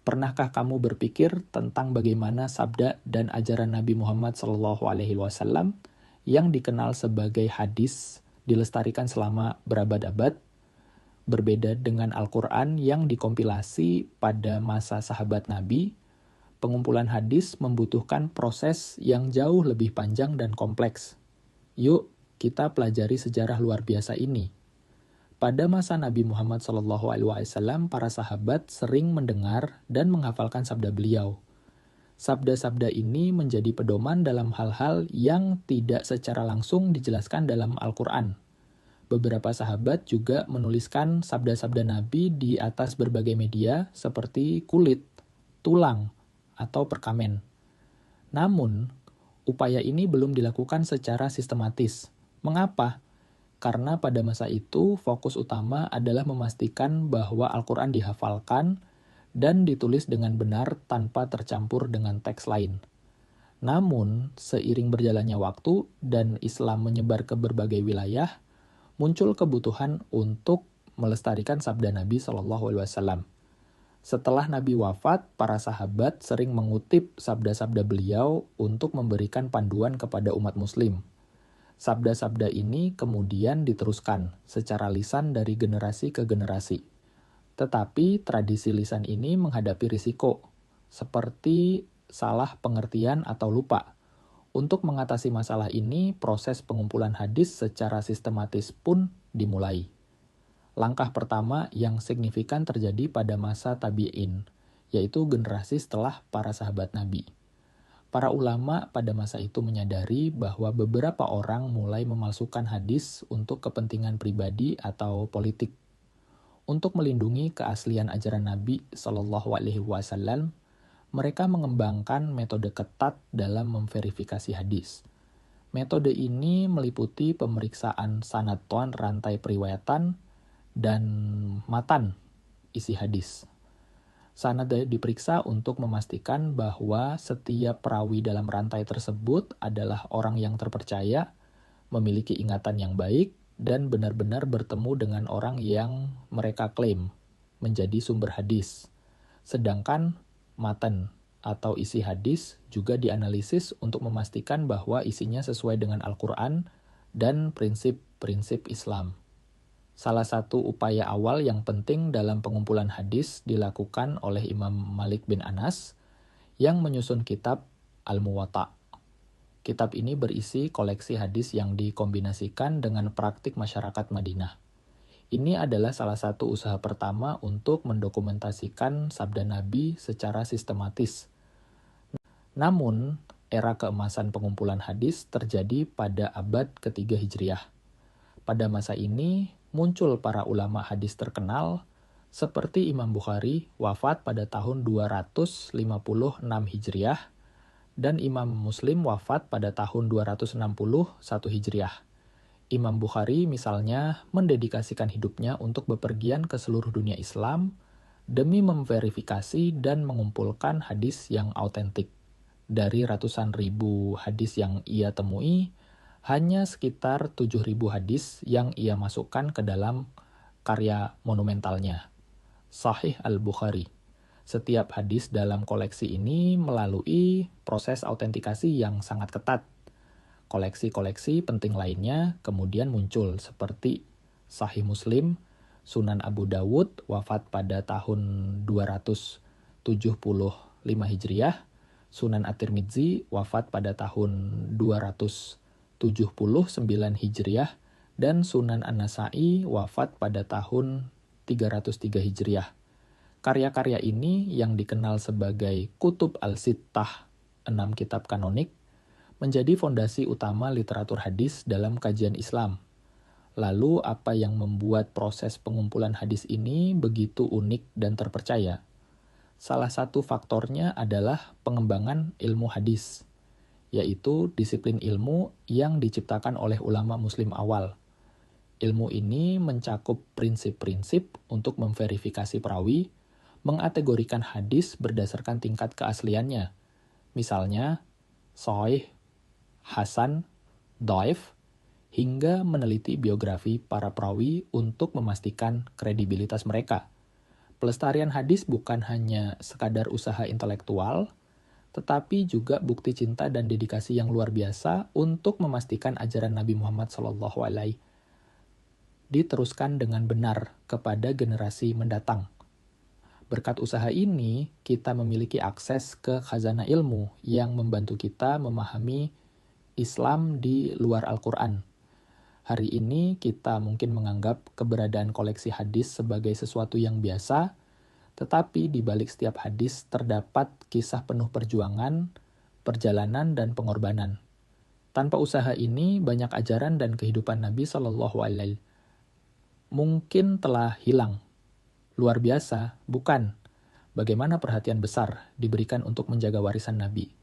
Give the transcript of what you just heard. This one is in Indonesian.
Pernahkah kamu berpikir tentang bagaimana sabda dan ajaran Nabi Muhammad SAW yang dikenal sebagai hadis dilestarikan selama berabad-abad, berbeda dengan Al-Quran yang dikompilasi pada masa sahabat Nabi? Pengumpulan hadis membutuhkan proses yang jauh lebih panjang dan kompleks. Yuk, kita pelajari sejarah luar biasa ini. Pada masa Nabi Muhammad SAW, para sahabat sering mendengar dan menghafalkan sabda beliau. Sabda-sabda ini menjadi pedoman dalam hal-hal yang tidak secara langsung dijelaskan dalam Al-Quran. Beberapa sahabat juga menuliskan sabda-sabda Nabi di atas berbagai media seperti kulit, tulang, atau perkamen. Namun, upaya ini belum dilakukan secara sistematis. Mengapa? Karena pada masa itu fokus utama adalah memastikan bahwa Al-Quran dihafalkan dan ditulis dengan benar tanpa tercampur dengan teks lain. Namun, seiring berjalannya waktu dan Islam menyebar ke berbagai wilayah, muncul kebutuhan untuk melestarikan sabda Nabi SAW. Setelah Nabi wafat, para sahabat sering mengutip sabda-sabda beliau untuk memberikan panduan kepada umat muslim. Sabda-sabda ini kemudian diteruskan secara lisan dari generasi ke generasi. Tetapi tradisi lisan ini menghadapi risiko, seperti salah pengertian atau lupa. Untuk mengatasi masalah ini, proses pengumpulan hadis secara sistematis pun dimulai. Langkah pertama yang signifikan terjadi pada masa tabi'in, yaitu generasi setelah para sahabat Nabi. Para ulama pada masa itu menyadari bahwa beberapa orang mulai memalsukan hadis untuk kepentingan pribadi atau politik. Untuk melindungi keaslian ajaran Nabi SAW, mereka mengembangkan metode ketat dalam memverifikasi hadis. Metode ini meliputi pemeriksaan sanad rantai periwayatan dan matan isi hadis. Sanad diperiksa untuk memastikan bahwa setiap perawi dalam rantai tersebut adalah orang yang terpercaya, memiliki ingatan yang baik, dan benar-benar bertemu dengan orang yang mereka klaim menjadi sumber hadis. Sedangkan matan atau isi hadis juga dianalisis untuk memastikan bahwa isinya sesuai dengan Al-Quran dan prinsip-prinsip Islam. Salah satu upaya awal yang penting dalam pengumpulan hadis dilakukan oleh Imam Malik bin Anas yang menyusun kitab Al-Muwatta. Kitab ini berisi koleksi hadis yang dikombinasikan dengan praktik masyarakat Madinah. Ini adalah salah satu usaha pertama untuk mendokumentasikan sabda Nabi secara sistematis. Namun, era keemasan pengumpulan hadis terjadi pada abad ketiga Hijriah. Pada masa ini, muncul para ulama hadis terkenal seperti Imam Bukhari wafat pada tahun 256 Hijriah dan Imam Muslim wafat pada tahun 261 Hijriah. Imam Bukhari misalnya mendedikasikan hidupnya untuk bepergian ke seluruh dunia Islam demi memverifikasi dan mengumpulkan hadis yang autentik. Dari ratusan ribu hadis yang ia temui, hanya sekitar 7.000 hadis yang ia masukkan ke dalam karya monumentalnya, Sahih Al-Bukhari. Setiap hadis dalam koleksi ini melalui proses autentikasi yang sangat ketat. Koleksi-koleksi penting lainnya kemudian muncul seperti Sahih Muslim, Sunan Abu Dawud wafat pada tahun 275 Hijriah, Sunan At-Tirmidzi wafat pada tahun 279 Hijriah, dan Sunan An-Nasa'i wafat pada tahun 303 Hijriah. Karya-karya ini yang dikenal sebagai Kutub Al-Sittah, 6 kitab kanonik, menjadi fondasi utama literatur hadis dalam kajian Islam. Lalu apa yang membuat proses pengumpulan hadis ini begitu unik dan terpercaya? Salah satu faktornya adalah pengembangan ilmu hadis, yaitu disiplin ilmu yang diciptakan oleh ulama muslim awal. Ilmu ini mencakup prinsip-prinsip untuk memverifikasi perawi, mengategorikan hadis berdasarkan tingkat keasliannya. Misalnya, Sahih, Hasan, Dhaif, hingga meneliti biografi para perawi untuk memastikan kredibilitas mereka. Pelestarian hadis bukan hanya sekadar usaha intelektual, tetapi juga bukti cinta dan dedikasi yang luar biasa untuk memastikan ajaran Nabi Muhammad SAW diteruskan dengan benar kepada generasi mendatang. Berkat usaha ini, kita memiliki akses ke khazanah ilmu yang membantu kita memahami Islam di luar Al-Quran. Hari ini kita mungkin menganggap keberadaan koleksi hadis sebagai sesuatu yang biasa, tetapi di balik setiap hadis terdapat kisah penuh perjuangan, perjalanan, dan pengorbanan. Tanpa usaha ini, banyak ajaran dan kehidupan Nabi SAW mungkin telah hilang. Luar biasa, bukan? Bagaimana perhatian besar diberikan untuk menjaga warisan Nabi.